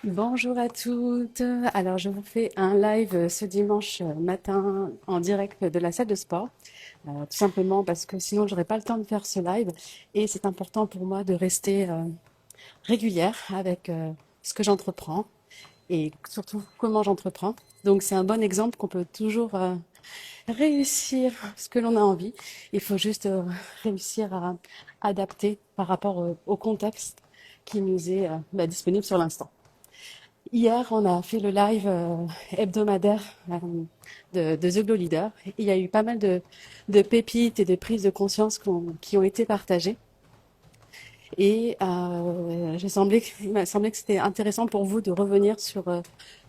Bonjour à toutes. Alors, je vous fais un live ce dimanche matin en direct de la salle de sport, tout simplement parce que sinon, j'aurais pas le temps de faire ce live. Et c'est important pour moi de rester régulière avec ce que j'entreprends et surtout comment j'entreprends. Donc, c'est un bon exemple qu'on peut toujours réussir ce que l'on a envie. Il faut juste réussir à adapter par rapport au contexte qui nous est disponible sur l'instant. Hier, on a fait le live hebdomadaire de The Glow Leader. Il y a eu pas mal de pépites et de prises de conscience qui ont été partagées. Et il m'a semblé que c'était intéressant pour vous de revenir sur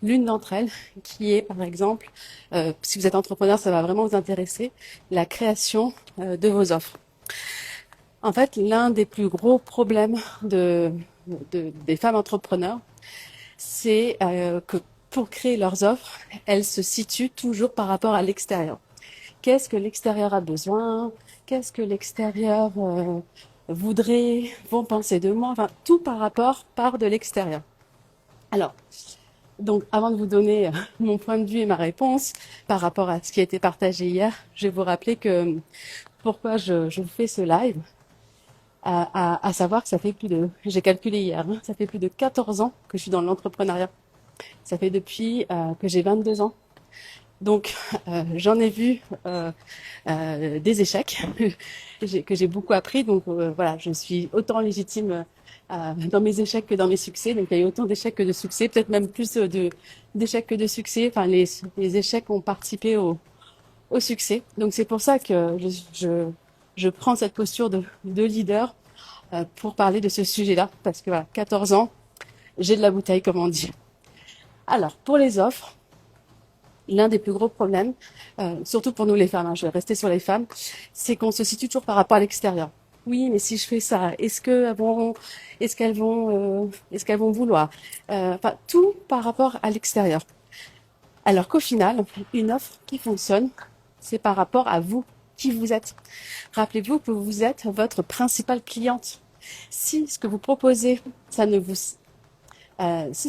l'une d'entre elles, qui est par exemple, si vous êtes entrepreneur, ça va vraiment vous intéresser, la création de vos offres. En fait, l'un des plus gros problèmes des femmes entrepreneurs, c'est que pour créer leurs offres, elles se situent toujours par rapport à l'extérieur. Qu'est-ce que l'extérieur a besoin? Qu'est-ce que l'extérieur voudrait, vont penser de moi? Enfin, tout part de l'extérieur. Alors, donc, avant de vous donner mon point de vue et ma réponse par rapport à ce qui a été partagé hier, je vais vous rappeler que pourquoi je vous fais ce live. À savoir que ça fait j'ai calculé hier, hein, ça fait plus de 14 ans que je suis dans l'entrepreneuriat. Ça fait depuis que j'ai 22 ans. Donc, j'en ai vu des échecs que j'ai beaucoup appris. Donc, voilà, je suis autant légitime dans mes échecs que dans mes succès. Donc, il y a eu autant d'échecs que de succès, peut-être même plus d'échecs que de succès. Enfin, les échecs ont participé au succès. Donc, c'est pour ça que je prends cette posture de leader pour parler de ce sujet-là. Parce que voilà, 14 ans, j'ai de la bouteille, comme on dit. Alors, pour les offres, l'un des plus gros problèmes, surtout pour nous les femmes, hein, je vais rester sur les femmes, c'est qu'on se situe toujours par rapport à l'extérieur. Oui, mais si je fais ça, est-ce qu'elles vont vouloir enfin, tout par rapport à l'extérieur. Alors qu'au final, une offre qui fonctionne, c'est par rapport à vous, qui vous êtes. Rappelez-vous que vous êtes votre principale cliente. Si ce que vous proposez, si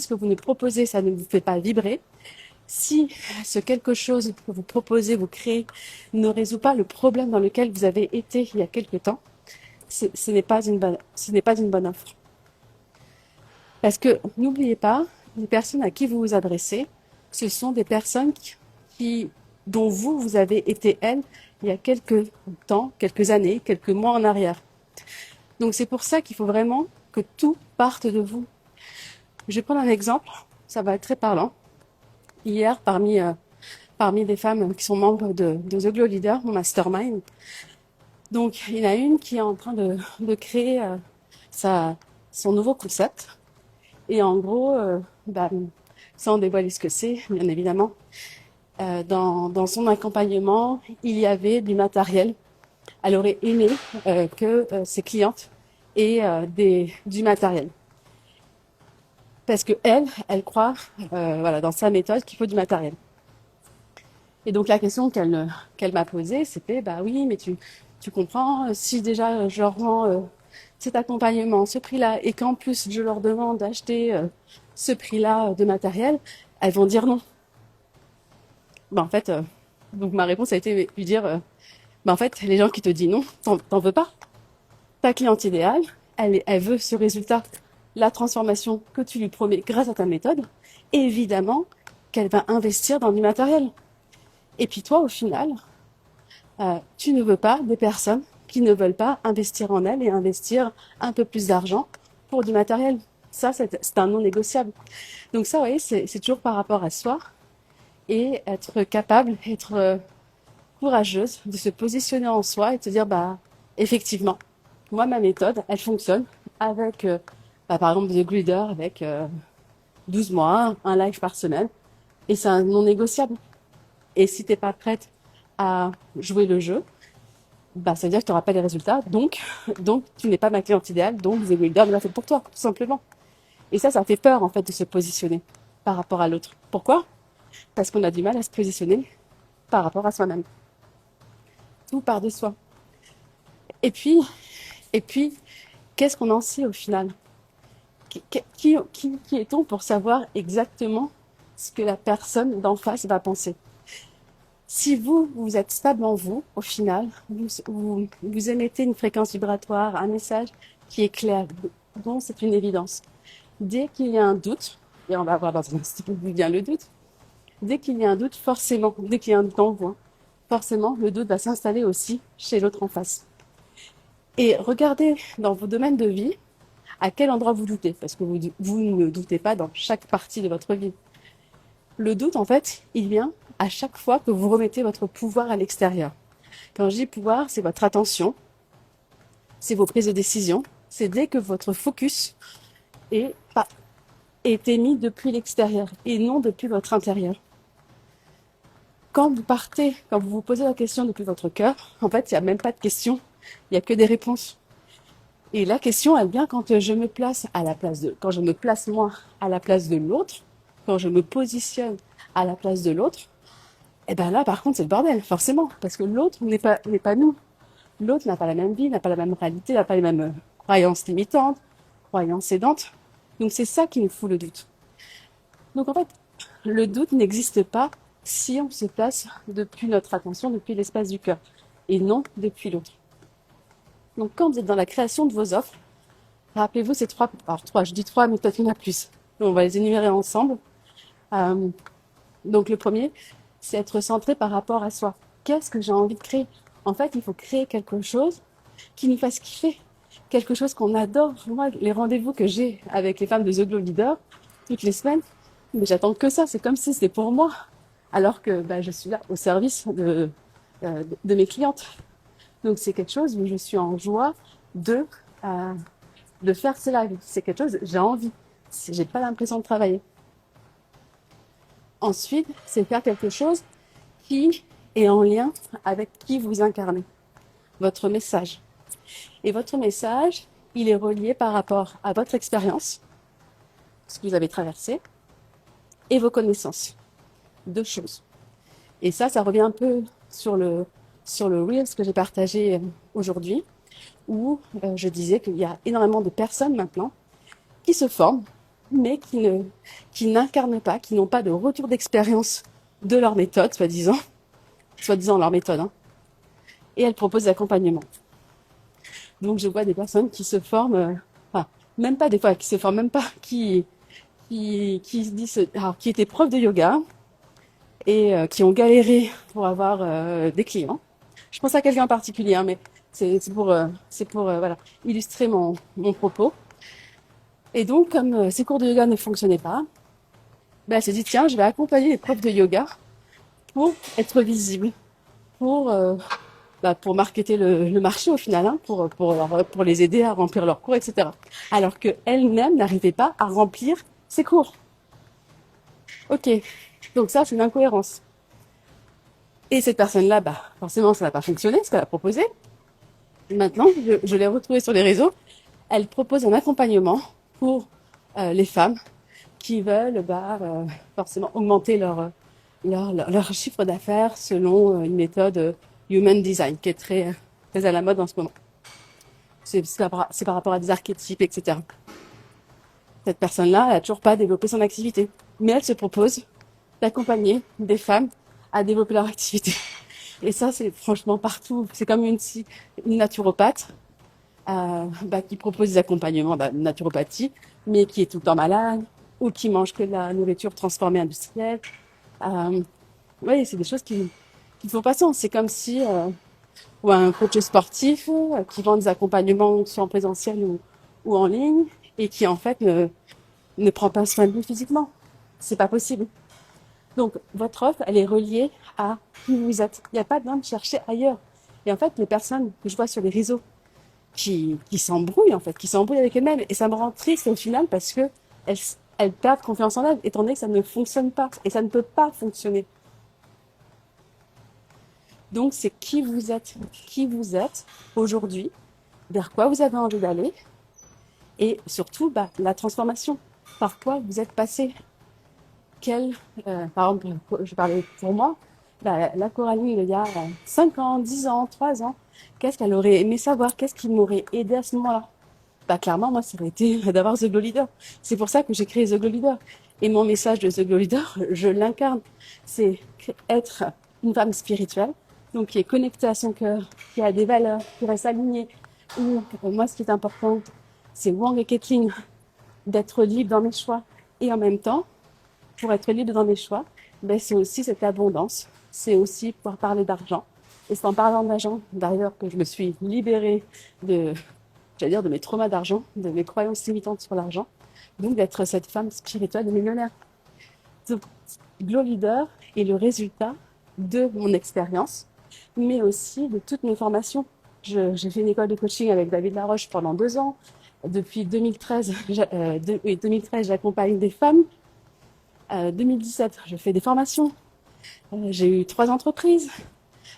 ce que vous nous proposez, ça ne vous fait pas vibrer, si ce quelque chose que vous proposez, vous créez, ne résout pas le problème dans lequel vous avez été il y a quelque temps, ce n'est pas ce n'est pas une bonne offre. Parce que n'oubliez pas, les personnes à qui vous vous adressez, ce sont des personnes qui, dont vous avez été elles il y a quelques temps, quelques années, quelques mois en arrière. Donc c'est pour ça qu'il faut vraiment que tout parte de vous. Je vais prendre un exemple, ça va être très parlant. Hier, parmi les femmes qui sont membres de The Glow Leader, mon mastermind. Donc, il y en a une qui est en train de créer sa, son nouveau concept. Et en gros, sans dévoiler ce que c'est, bien évidemment, dans son accompagnement, il y avait du matériel. Elle aurait aimé que ses clientes aient du matériel. Parce que elle croit, voilà, dans sa méthode, qu'il faut du matériel. Et donc la question qu'elle m'a posée, c'était bah oui, mais tu comprends, si déjà je leur vends cet accompagnement, ce prix-là, et qu'en plus je leur demande d'acheter ce prix-là de matériel, elles vont dire non. Bah en fait, donc ma réponse a été de lui dire bah en fait, les gens qui te disent non, t'en veux pas. Ta cliente idéale, elle veut ce résultat, la transformation que tu lui promets grâce à ta méthode, et évidemment qu'elle va investir dans du matériel. Et puis toi, au final, tu ne veux pas des personnes qui ne veulent pas investir en elles et investir un peu plus d'argent pour du matériel. Ça, c'est un non négociable. Donc ça, vous voyez, c'est toujours par rapport à soi et être capable, être courageuse de se positionner en soi et de se dire, bah, effectivement, moi, ma méthode, elle fonctionne avec, par exemple, The Leader avec 12 mois, un live par semaine. Et c'est un non négociable. Et si t'es pas prête à jouer le jeu, bah, ça veut dire que tu n'auras pas les résultats. Donc, tu n'es pas ma cliente idéale. Donc, The Builder n'est pas fait pour toi, tout simplement. Et ça fait peur, en fait, de se positionner par rapport à l'autre. Pourquoi? Parce qu'on a du mal à se positionner par rapport à soi-même. Tout part de soi. Et puis, et puis, qu'est-ce qu'on en sait au final? Qui est-on pour savoir exactement ce que la personne d'en face va penser? Si vous êtes stable en vous, au final, vous émettez une fréquence vibratoire, un message qui est clair, dont c'est une évidence. Dès qu'il y a un doute, et on va voir dans un instant d'où vient le doute, dès qu'il y a un doute, forcément, dès qu'il y a un doute en vous, forcément, le doute va s'installer aussi chez l'autre en face. Et regardez dans vos domaines de vie à quel endroit vous doutez, parce que vous ne doutez pas dans chaque partie de votre vie. Le doute, en fait, il vient à chaque fois que vous remettez votre pouvoir à l'extérieur. Quand je dis pouvoir, c'est votre attention, c'est vos prises de décision, c'est dès que votre focus est, est émis depuis l'extérieur et non depuis votre intérieur. Quand vous partez, quand vous vous posez la question depuis votre cœur, en fait, il n'y a même pas de question, il n'y a que des réponses. Et la question, elle vient quand je me place à la place quand je me place moi à la place de l'autre, quand je me positionne à la place de l'autre, et ben là, par contre, c'est le bordel, forcément, parce que l'autre n'est pas nous. L'autre n'a pas la même vie, n'a pas la même réalité, n'a pas les mêmes croyances limitantes, croyances aidantes. Donc c'est ça qui nous fout le doute. Donc en fait, le doute n'existe pas si on se place depuis notre attention, depuis l'espace du cœur, et non depuis l'autre. Donc quand vous êtes dans la création de vos offres, rappelez-vous ces trois, je dis trois, mais peut-être il y en a plus. Donc on va les énumérer ensemble. Euh, donc le premier, c'est être centré par rapport à soi. Qu'est-ce que j'ai envie de créer? En fait, il faut créer quelque chose qui nous fasse kiffer, quelque chose qu'on adore. Moi, les rendez-vous que j'ai avec les femmes de The Glow Leader, toutes les semaines, mais j'attends que ça, c'est comme si c'était pour moi, alors que je suis là au service de mes clientes. Donc c'est quelque chose où je suis en joie de, euh, de faire cela. C'est quelque chose, j'ai envie. J'ai pas l'impression de travailler. Ensuite, c'est faire quelque chose qui est en lien avec qui vous incarnez, votre message. Et votre message, il est relié par rapport à votre expérience, ce que vous avez traversé, et vos connaissances. Deux choses. Et ça revient un peu sur le Reels que j'ai partagé aujourd'hui, où je disais qu'il y a énormément de personnes maintenant qui se forment, mais qui n'incarnent pas, qui n'ont pas de retour d'expérience de leur méthode, soi-disant leur méthode, hein, et elles proposent l'accompagnement. Donc je vois des personnes qui se forment, enfin, même pas des fois, qui se forment même pas, qui se disent, alors, qui étaient profs de yoga et qui ont galéré pour avoir des clients. Je pense à quelqu'un en particulier, hein, mais c'est pour voilà, illustrer mon propos. Et donc, comme ces cours de yoga ne fonctionnaient pas, elle s'est dit, tiens, je vais accompagner les profs de yoga pour être visible, pour, pour marketer le marché au final, hein, pour les aider à remplir leurs cours, etc. Alors qu'elle-même n'arrivait pas à remplir ses cours. Ok, donc ça, c'est une incohérence. Et cette personne-là, forcément, ça n'a pas fonctionné, ce qu'elle a proposé. Maintenant, je l'ai retrouvée sur les réseaux. Elle propose un accompagnement pour les femmes qui veulent forcément augmenter leur chiffre d'affaires selon une méthode Human Design qui est très à la mode en ce moment. C'est par rapport à des archétypes, etc. Cette personne-là, elle n'a toujours pas développé son activité. Mais elle se propose d'accompagner des femmes à développer leur activité. Et ça, c'est franchement partout. C'est comme une naturopathe qui propose des accompagnements de naturopathie, mais qui est tout le temps malade, ou qui mange que de la nourriture transformée industrielle. Oui, c'est des choses qui ne font pas sens. C'est comme si ou un coach sportif qui vend des accompagnements soit en présentiel ou en ligne et qui en fait ne prend pas soin de lui physiquement. C'est pas possible. Donc votre offre, elle est reliée à qui vous êtes. Il n'y a pas besoin de chercher ailleurs. Et en fait, les personnes que je vois sur les réseaux qui s'embrouillent en fait, qui s'embrouillent avec elles-mêmes, et ça me rend triste au final parce que elles perdent confiance en elles, étant donné que ça ne fonctionne pas et ça ne peut pas fonctionner. Donc c'est qui vous êtes aujourd'hui, vers quoi vous avez envie d'aller, et surtout la transformation. Par quoi vous êtes passé. Par exemple, je parlais pour moi, la Coralie, il y a 5 ans, 10 ans, 3 ans, qu'est-ce qu'elle aurait aimé savoir, qu'est-ce qui m'aurait aidé à ce moment-là. Bah clairement, moi, ça aurait été d'avoir The Glow Leader. C'est pour ça que j'ai créé The Glow Leader. Et mon message de The Glow Leader, je l'incarne. C'est être une femme spirituelle, donc qui est connectée à son cœur, qui a des valeurs, qui reste alignée. Ou moi, ce qui est important, c'est Wang et Kathleen, d'être libre dans mes choix. Et en même temps, pour être libre dans mes choix, ben, c'est aussi cette abondance. C'est aussi pouvoir parler d'argent. Et c'est en parlant d'argent, d'ailleurs, que je me suis libérée de, j'allais dire, de mes traumas d'argent, de mes croyances limitantes sur l'argent. Donc, d'être cette femme spirituelle et millionnaire. Donc, Glow Leader est le résultat de mon expérience, mais aussi de toutes mes formations. J'ai fait une école de coaching avec David Laroche pendant 2 ans. Depuis 2013, 2013, j'accompagne des femmes. 2017, je fais des formations. J'ai eu 3 entreprises.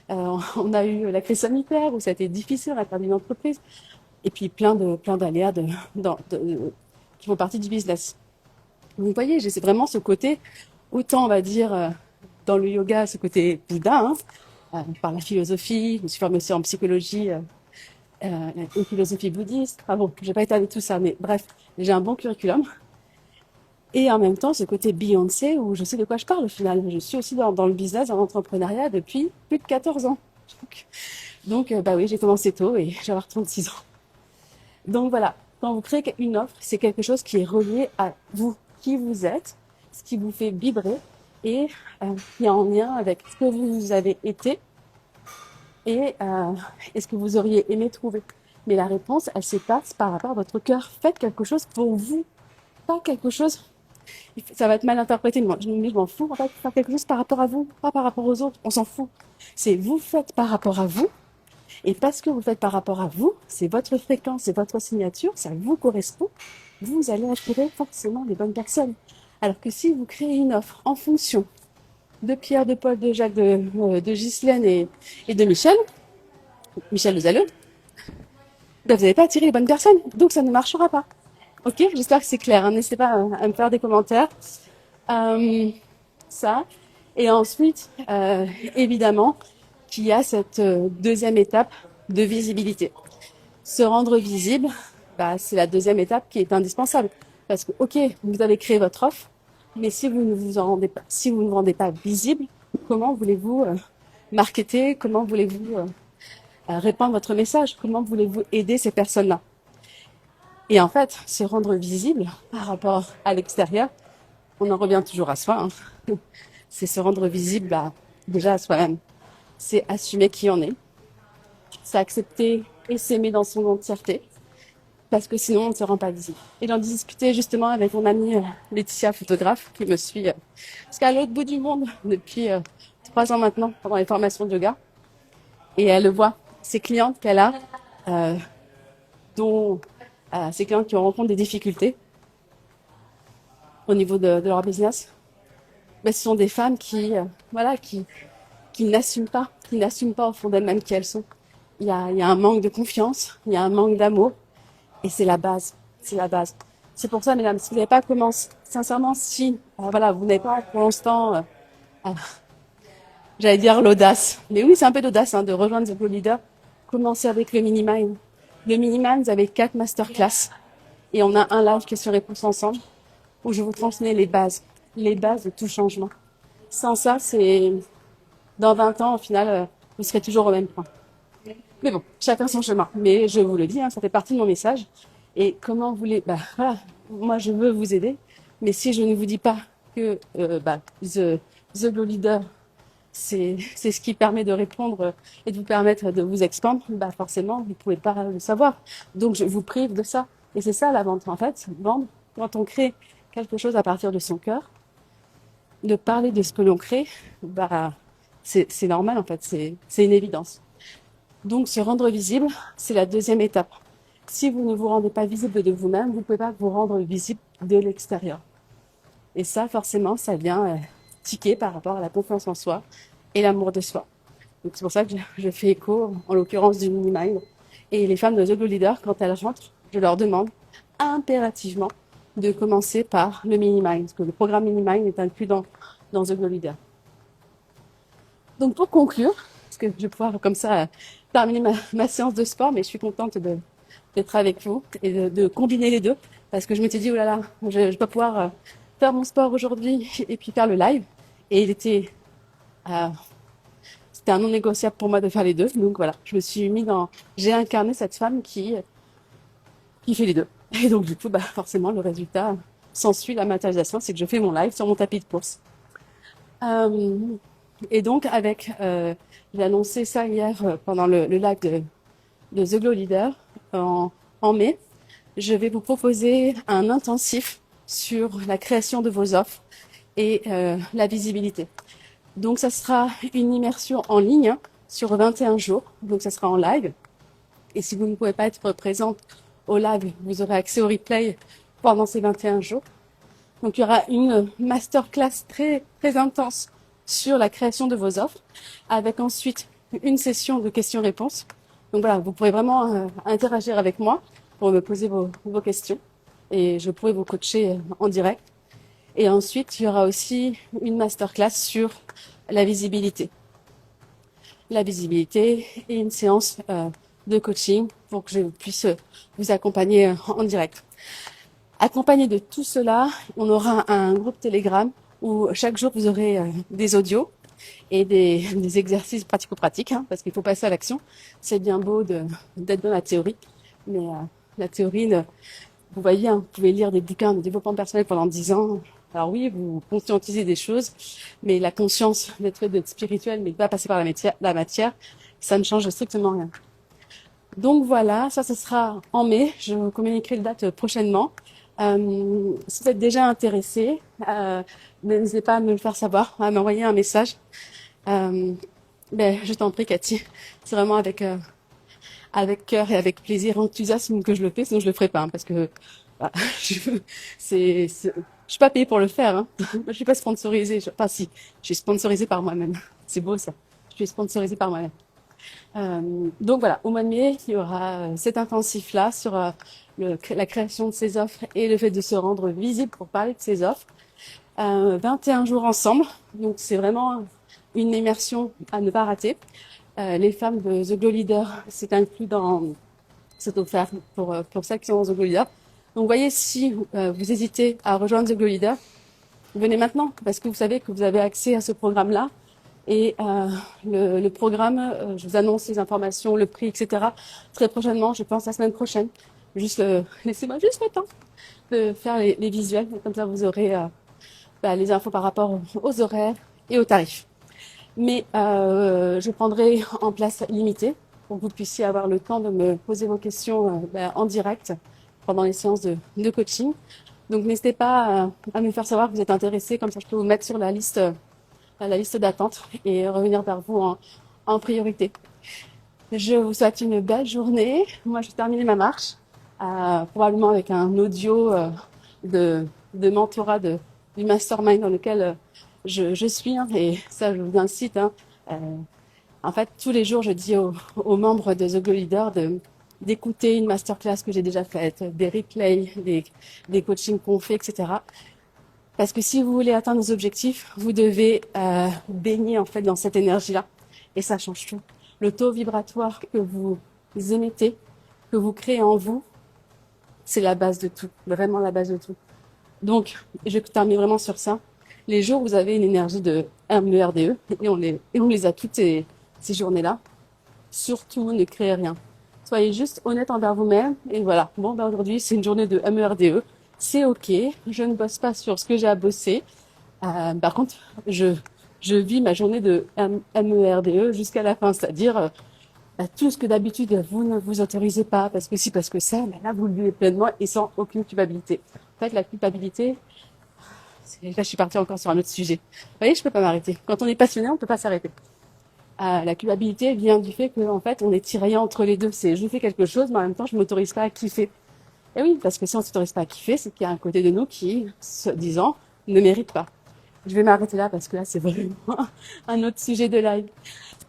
On a eu la crise sanitaire où ça a été difficile, on a perdu une entreprise. Et puis plein d'aléas qui font partie du business. Vous voyez, j'ai vraiment ce côté, autant on va dire dans le yoga, ce côté Bouddha, par la philosophie. Je me suis formée aussi en psychologie, une philosophie bouddhiste. Ah bon, j'ai pas étalé tout ça, mais bref, j'ai un bon curriculum. Et en même temps, ce côté Beyoncé, où je sais de quoi je parle au final. Je suis aussi dans le business, dans l'entrepreneuriat depuis plus de 14 ans. Donc bah oui, j'ai commencé tôt et j'ai avoir 36 ans. Donc voilà, quand vous créez une offre, c'est quelque chose qui est relié à vous, qui vous êtes, ce qui vous fait vibrer et qui est en lien avec ce que vous avez été et ce que vous auriez aimé trouver. Mais la réponse, elle se passe par rapport à votre cœur. Faites quelque chose pour vous, pas quelque chose. Ça va être mal interprété, mais je m'en fous. En fait, faire quelque chose par rapport à vous, pas par rapport aux autres. On s'en fout. C'est vous faites par rapport à vous. Et parce que vous faites par rapport à vous, c'est votre fréquence, c'est votre signature, ça vous correspond, vous allez attirer forcément les bonnes personnes. Alors que si vous créez une offre en fonction de Pierre, de Paul, de Jacques, de Ghislaine et de Michel Lezaleux, ben vous n'allez pas attirer les bonnes personnes, donc ça ne marchera pas. Ok, j'espère que c'est clair, hein. N'hésitez pas à me faire des commentaires. Ça. Et ensuite, évidemment, qu'il y a cette deuxième étape de visibilité. Se rendre visible, bah, c'est la deuxième étape qui est indispensable. Parce que, ok, vous avez créé votre offre, mais si vous ne vous en rendez pas, si vous ne vous rendez pas visible, comment voulez-vous marketer, comment voulez-vous répandre votre message, comment voulez-vous aider ces personnes-là? Et en fait, se rendre visible par rapport à l'extérieur, on en revient toujours à soi, hein. C'est se rendre visible bah, déjà à soi-même. C'est assumer qui on est. C'est accepter et s'aimer dans son entièreté. Parce que sinon, on ne se rend pas visible. Et j'en discutais justement avec mon amie Laetitia, photographe, qui me suit jusqu'à l'autre bout du monde depuis 3 ans maintenant, pendant les formations de yoga. Et elle le voit. Ses clientes qu'elle a, dont ces clientes qui rencontrent des difficultés au niveau de leur business, mais ce sont des femmes voilà, qui n'assument pas au fond d'elles-mêmes qui elles sont. Il y a un manque de confiance, il y a un manque d'amour, et c'est la base. C'est la base. C'est pour ça, mesdames, si vous n'avez pas commencé, sincèrement, si, voilà, vous n'avez pas pour l'instant, j'allais dire l'audace, mais oui, c'est un peu d'audace hein, de rejoindre The Glow Leader. Commencez avec le Mini-Mind. Le Mini-Mind, vous avez 4 masterclass, et on a un live qui est sur Réponse Ensemble, où je vous transmets les bases de tout changement. Sans ça, c'est dans 20 ans, au final, vous serez toujours au même point. Mais bon, chacun son chemin. Mais je vous le dis, hein, ça fait partie de mon message. Et comment vous voulez... Bah voilà, moi je veux vous aider. Mais si je ne vous dis pas que The Glow Leader, c'est ce qui permet de répondre et de vous permettre de vous expandre, bah forcément, vous ne pouvez pas le savoir. Donc je vous prive de ça. Et c'est ça la vente, en fait. Vendre, quand on crée quelque chose à partir de son cœur, de parler de ce que l'on crée, bah c'est normal en fait, c'est une évidence. Donc se rendre visible, c'est la deuxième étape. Si vous ne vous rendez pas visible de vous-même, vous ne pouvez pas vous rendre visible de l'extérieur. Et ça, forcément, ça vient tiquer par rapport à la confiance en soi et l'amour de soi. Donc c'est pour ça que je fais écho, en l'occurrence du Mini-Mind. Et les femmes de The Glow Leader, quand elles rentrent, je leur demande impérativement de commencer par le Mini-Mind, parce que le programme Mini-Mind est inclus dans The Glow Leader. Donc pour conclure, parce que je vais pouvoir comme ça terminer ma séance de sport, mais je suis contente de d'être avec vous et de combiner les deux. Parce que je m'étais dit, oh là là, je vais pas pouvoir faire mon sport aujourd'hui et puis faire le live. Et euh, c'était un non négociable pour moi de faire les deux. Donc voilà, je me suis mis j'ai incarné cette femme qui fait les deux. Et donc du coup, bah, forcément, le résultat s'ensuit la matérialisation, c'est que je fais mon live sur mon tapis de course. Euh, et donc j'ai annoncé ça hier pendant le live de The Glow Leader en mai. Je vais vous proposer un intensif sur la création de vos offres et la visibilité. Donc ça sera une immersion en ligne sur 21 jours. Donc ça sera en live. Et si vous ne pouvez pas être présente au live, vous aurez accès au replay pendant ces 21 jours. Donc il y aura une masterclass très très intense sur la création de vos offres, avec ensuite une session de questions-réponses. Donc voilà, vous pourrez vraiment interagir avec moi pour me poser vos questions et je pourrai vous coacher en direct. Et ensuite, il y aura aussi une masterclass sur la visibilité. La visibilité et une séance de coaching pour que je puisse vous accompagner en direct. Accompagné de tout cela, on aura un groupe Telegram où chaque jour vous aurez des audios et des exercices pratico-pratiques, hein, parce qu'il faut passer à l'action. C'est bien beau d'être dans la théorie, mais la théorie, vous voyez, hein, vous pouvez lire des bouquins de développement personnel pendant 10 ans. Alors oui, vous conscientisez des choses, mais la conscience d'être spirituel, mais de pas passer par la matière, ça ne change strictement rien. Donc voilà, ça sera en mai. Je vous communiquerai les dates prochainement. Si vous êtes déjà intéressé, n'hésitez pas à me le faire savoir, à m'envoyer un message. Je t'en prie, Cathy. C'est vraiment avec cœur et avec plaisir, enthousiasme que je le fais, sinon je le ferai pas, hein, parce que bah, je suis pas payée pour le faire. Hein. Je suis pas sponsorisée. Enfin si, je suis sponsorisée par moi-même. C'est beau ça. Je suis sponsorisée par moi-même. Donc voilà, au mois de mai, il y aura cet intensif-là sur la création de ses offres et le fait de se rendre visible pour parler de ses offres. 21 jours ensemble, donc c'est vraiment une immersion à ne pas rater. Les femmes de The Glow Leader, c'est offert pour celles qui sont dans The Glow Leader. Donc vous voyez, si vous hésitez à rejoindre The Glow Leader, venez maintenant, parce que vous savez que vous avez accès à ce programme-là. Et le programme, je vous annonce les informations, le prix, etc. très prochainement, je pense la semaine prochaine. Laissez-moi juste le temps de faire les visuels, comme ça vous aurez les infos par rapport aux horaires et aux tarifs. Mais je prendrai en place limitée pour que vous puissiez avoir le temps de me poser vos questions en direct pendant les séances de coaching. Donc n'hésitez pas à me faire savoir que vous êtes intéressé, comme ça je peux vous mettre sur la liste d'attente et revenir vers vous en priorité. Je vous souhaite une belle journée. Moi, je vais terminer ma marche, probablement avec un audio de mentorat du mastermind dans lequel je suis. Hein, et ça, je vous incite. Hein, en fait, tous les jours, je dis aux membres de The Glow Leader d'écouter une masterclass que j'ai déjà faite, des replays, des coachings qu'on fait, etc. Parce que si vous voulez atteindre vos objectifs, vous devez baigner en fait dans cette énergie-là. Et ça change tout. Le taux vibratoire que vous émettez, que vous créez en vous, c'est la base de tout. Vraiment la base de tout. Donc, je termine vraiment sur ça. Les jours où vous avez une énergie de MERDE, et on les a toutes ces journées-là, surtout ne créez rien. Soyez juste honnête envers vous-même. Et voilà. Bon, aujourd'hui, c'est une journée de MERDE. C'est ok, je ne bosse pas sur ce que j'ai à bosser. Par contre, je vis ma journée de MERDE jusqu'à la fin, c'est-à-dire tout ce que d'habitude vous ne vous autorisez pas, parce que si, parce que ça, là vous le vivez pleinement et sans aucune culpabilité. En fait, la culpabilité, là je suis partie encore sur un autre sujet. Vous voyez, je peux pas m'arrêter. Quand on est passionné, on peut pas s'arrêter. La culpabilité vient du fait que en fait, on est tiraillant entre les deux. C'est je fais quelque chose, mais en même temps, je m'autorise pas à kiffer. Et oui, parce que si on ne s'autorise pas à kiffer, c'est qu'il y a un côté de nous qui, se disant, ne mérite pas. Je vais m'arrêter là parce que là, c'est vraiment un autre sujet de live.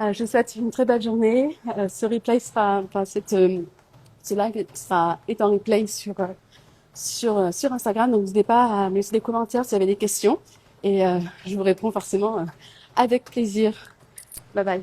Je vous souhaite une très belle journée. Ce replay ce live est en replay sur Instagram. Donc, n'hésitez pas à me laisser des commentaires si vous avez des questions. Et je vous réponds forcément avec plaisir. Bye bye.